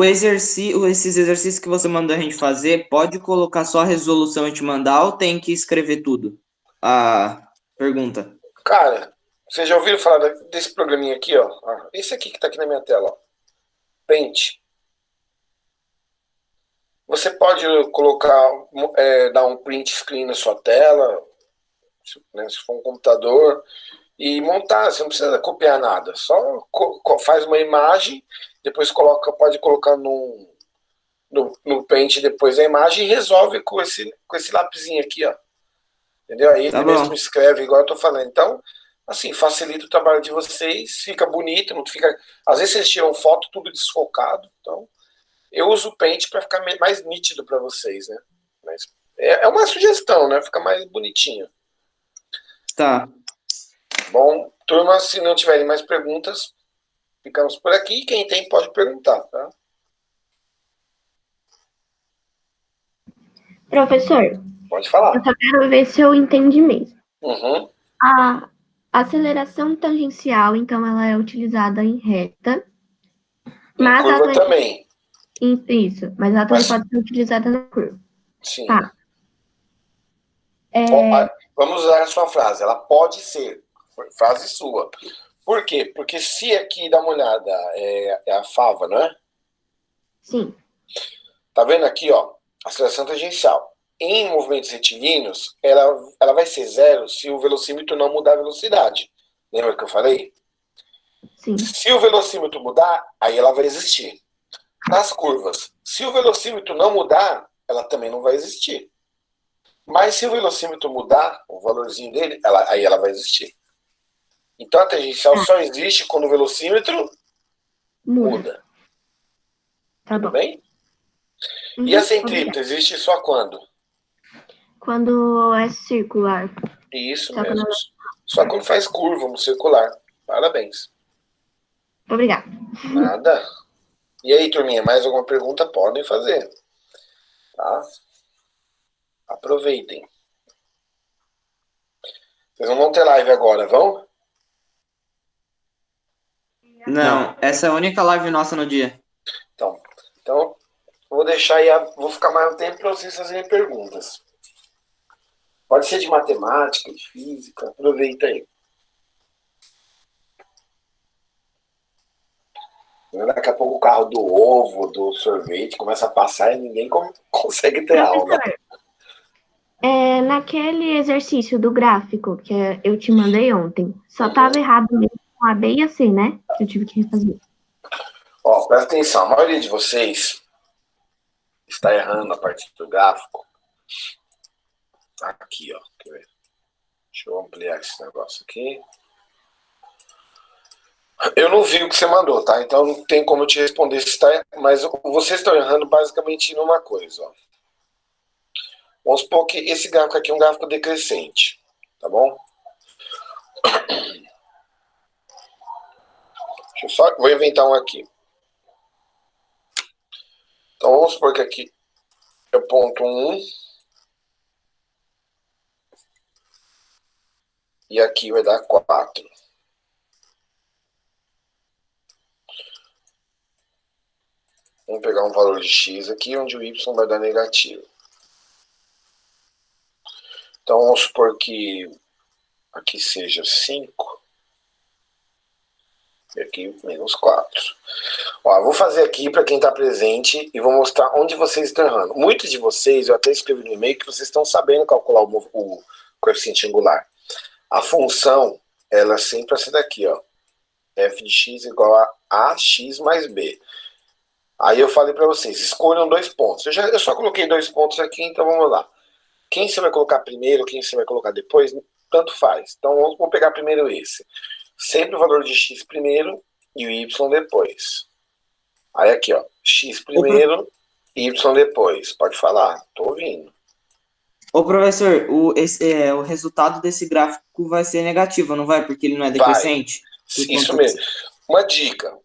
esses exercícios que você mandou a gente fazer, pode colocar só a resolução e te mandar ou tem que escrever tudo? A pergunta. Cara, vocês já ouviram falar desse programinha aqui, ó? Esse aqui que tá aqui na minha tela, ó. Paint. Você pode colocar, dar um print screen na sua tela, né, se for um computador, e montar. Você não precisa copiar nada. Só faz uma imagem, depois pode colocar no Paint depois a imagem e resolve com esse lapisinho aqui, ó. Entendeu? Aí ele mesmo escreve igual eu tô falando. Então, assim, facilita o trabalho de vocês, fica bonito, não fica. Às vezes vocês tiram foto tudo desfocado, então eu uso o Paint para ficar mais nítido para vocês, né? Mas é uma sugestão, né? Fica mais bonitinho. Tá. Bom, turma, se não tiverem mais perguntas, ficamos por aqui. Quem tem pode perguntar, tá? Professor, Pode falar. eu só quero ver se eu entendi mesmo. Uhum. A aceleração tangencial, então, ela é utilizada em reta. Em curva também. Isso, mas ela também pode ser utilizada na curva. Sim. Tá. Vamos usar a sua frase. Ela pode ser. Frase sua. Por quê? Porque se aqui, dá uma olhada, é a fava, não é? Sim. Tá vendo aqui, ó? Aceleração tangencial. Em movimentos retilíneos, ela vai ser zero se o velocímetro não mudar a velocidade. Lembra que eu falei? Sim. Se o velocímetro mudar, aí ela vai existir. Nas curvas, se o velocímetro não mudar, ela também não vai existir. Mas se o velocímetro mudar, o valorzinho dele, aí ela vai existir. Então a tangencial só existe quando o velocímetro muda. Tá bom. Tudo bem? E a centrípeta existe só quando? Quando é circular. Isso Só que mesmo. não- Só quando faz curva no circular. Parabéns. Obrigada. Nada. E aí, turminha, mais alguma pergunta? Podem fazer. Tá? Aproveitem. Vocês não vão ter live agora, vão? Não, essa é a única live nossa no dia. Então vou deixar aí, vou ficar mais um tempo para vocês fazerem perguntas. Pode ser de matemática, de física, aproveita aí. Daqui a pouco o carro do ovo, do sorvete, começa a passar e ninguém consegue ter aula. Naquele exercício do gráfico que eu te mandei ontem, só estava errado mesmo com a B e a C, né? Que eu tive que refazer. Ó, presta atenção, a maioria de vocês está errando a partir do gráfico. Aqui, ó. Quer ver? Deixa eu ampliar esse negócio aqui. Eu não vi o que você mandou, tá? Então não tem como eu te responder se está. Mas vocês estão errando basicamente numa coisa, ó. Vamos supor que esse gráfico aqui é um gráfico decrescente, tá bom? Vou inventar um aqui. Então vamos supor que aqui é o ponto 1. E aqui vai dar 4. Vamos pegar um valor de x aqui, onde o y vai dar negativo. Então vamos supor que aqui seja 5. E aqui menos 4. Ó, eu vou fazer aqui para quem está presente e vou mostrar onde vocês estão errando. Muitos de vocês, eu até escrevi no e-mail, que vocês estão sabendo calcular o coeficiente angular. A função, ela sempre vai ser daqui, ó. F de x igual a ax mais b. Aí eu falei para vocês, escolham 2 pontos. Eu só coloquei 2 pontos aqui, então vamos lá. Quem você vai colocar primeiro, quem você vai colocar depois, tanto faz. Então vamos pegar primeiro esse. Sempre o valor de x primeiro e o y depois. Aí aqui, ó, x primeiro, y depois. Pode falar, tô ouvindo. Ô, professor, o resultado desse gráfico vai ser negativo, não vai? Porque ele não é decrescente? Isso mesmo. Uma dica.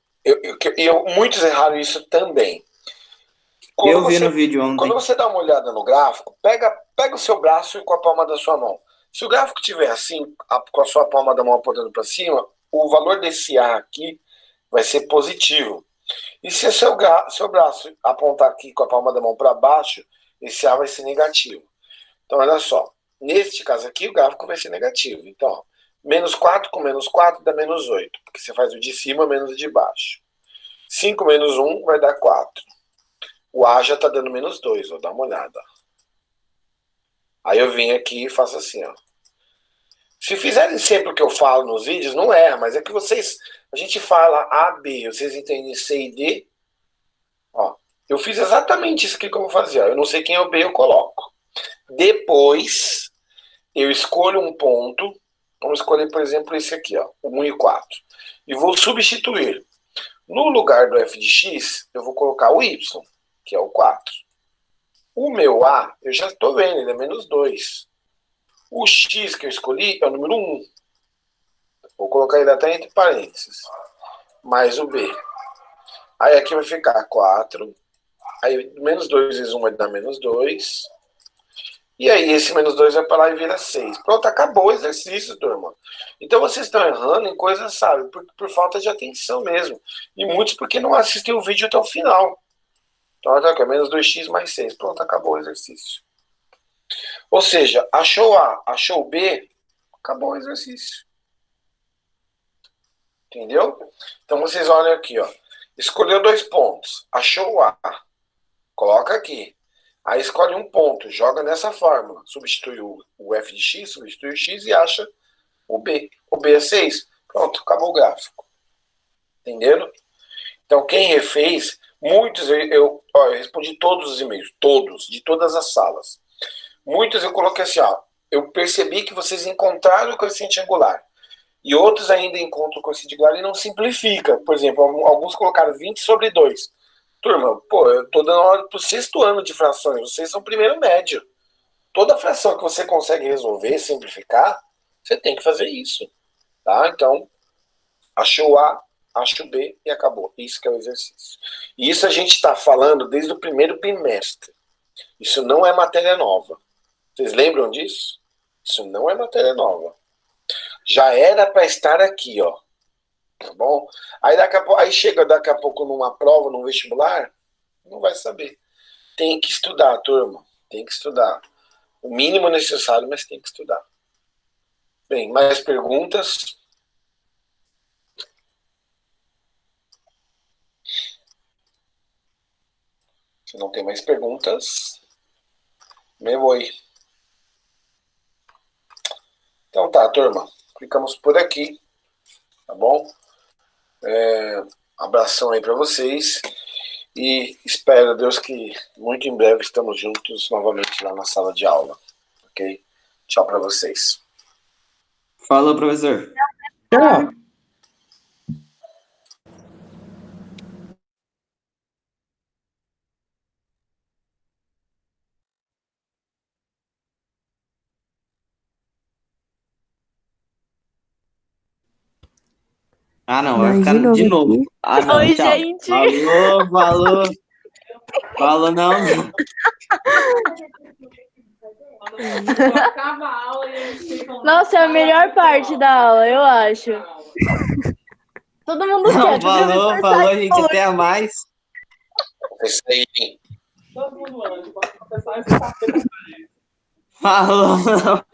Muitos erraram isso também. Eu vi no vídeo ontem. Quando você dá uma olhada no gráfico, pega o seu braço com a palma da sua mão. Se o gráfico estiver assim, com a sua palma da mão apontando para cima, o valor desse A aqui vai ser positivo. E se o seu braço apontar aqui com a palma da mão para baixo, esse A vai ser negativo. Então, olha só. Neste caso aqui, o gráfico vai ser negativo. Então, ó, menos 4 com menos 4 dá menos 8. Porque você faz o de cima menos o de baixo. 5 menos 1 vai dar 4. O A já está dando menos 2. Vou dar uma olhada. Aí eu vim aqui e faço assim, ó. Se fizerem sempre o que eu falo nos vídeos, não erra. Mas é que a gente fala A, B. Vocês entendem C e D? Ó, eu fiz exatamente isso aqui que eu vou fazer. Ó. Eu não sei quem é o B, eu coloco. Depois, eu escolho um ponto. Vamos escolher, por exemplo, esse aqui, ó, o 1 e 4. E vou substituir. No lugar do f de x, eu vou colocar o y, que é o 4. O meu a, eu já estou vendo, ele é menos 2. O x que eu escolhi é o número 1. Vou colocar ele até entre parênteses. Mais o b. Aí aqui vai ficar 4. Aí menos 2 vezes 1 vai dar menos 2. E aí esse menos 2 vai para lá e vira 6. Pronto, acabou o exercício, turma. Então vocês estão errando em coisas, sabe, por falta de atenção mesmo. E muitos porque não assistem o vídeo até o final. Então aqui é menos 2x mais 6. Pronto, acabou o exercício. Ou seja, achou A, achou B, acabou o exercício. Entendeu? Então vocês olham aqui, ó. Escolheu 2 pontos. Achou A. Coloca aqui. Aí escolhe um ponto, joga nessa fórmula. Substitui o f de x, substitui o x e acha o b. O b é 6. Pronto, acabou o gráfico. Entenderam? Então quem refez, muitos, eu respondi todos os e-mails, todos, de todas as salas. Muitos eu coloquei assim, ó. Eu percebi que vocês encontraram o coeficiente angular. E outros ainda encontram o coeficiente angular e não simplifica. Por exemplo, alguns colocaram 20 sobre 2. Turma, pô, eu tô dando hora pro 6º ano de frações. Vocês são primeiro médio. toda fração que você consegue resolver, simplificar, você tem que fazer isso, tá? Então, achou A, acho B e acabou. Isso que é o exercício. E isso a gente está falando desde o primeiro bimestre. Isso não é matéria nova. Vocês lembram disso? Isso não é matéria nova. Já era para estar aqui, ó. Tá bom? Aí chega daqui a pouco numa prova, num vestibular, não vai saber. Tem que estudar, turma. Tem que estudar. O mínimo necessário, mas tem que estudar. Bem, mais perguntas? Se não tem mais perguntas, me voy. Então tá, turma. Ficamos por aqui. Tá bom? Abração aí para vocês. E espero a Deus que muito em breve estamos juntos novamente lá na sala de aula. Ok? Tchau para vocês. Falou, professor. Tchau. Ah, não, vai Mas ficar de novo de novo. aqui. Ah, não, Oi, tchau. gente. Falou, não. Nossa, é a melhor parte da aula, eu acho. Todo mundo Não, quer. falou, gente, até a mais. É isso aí. Falou, não.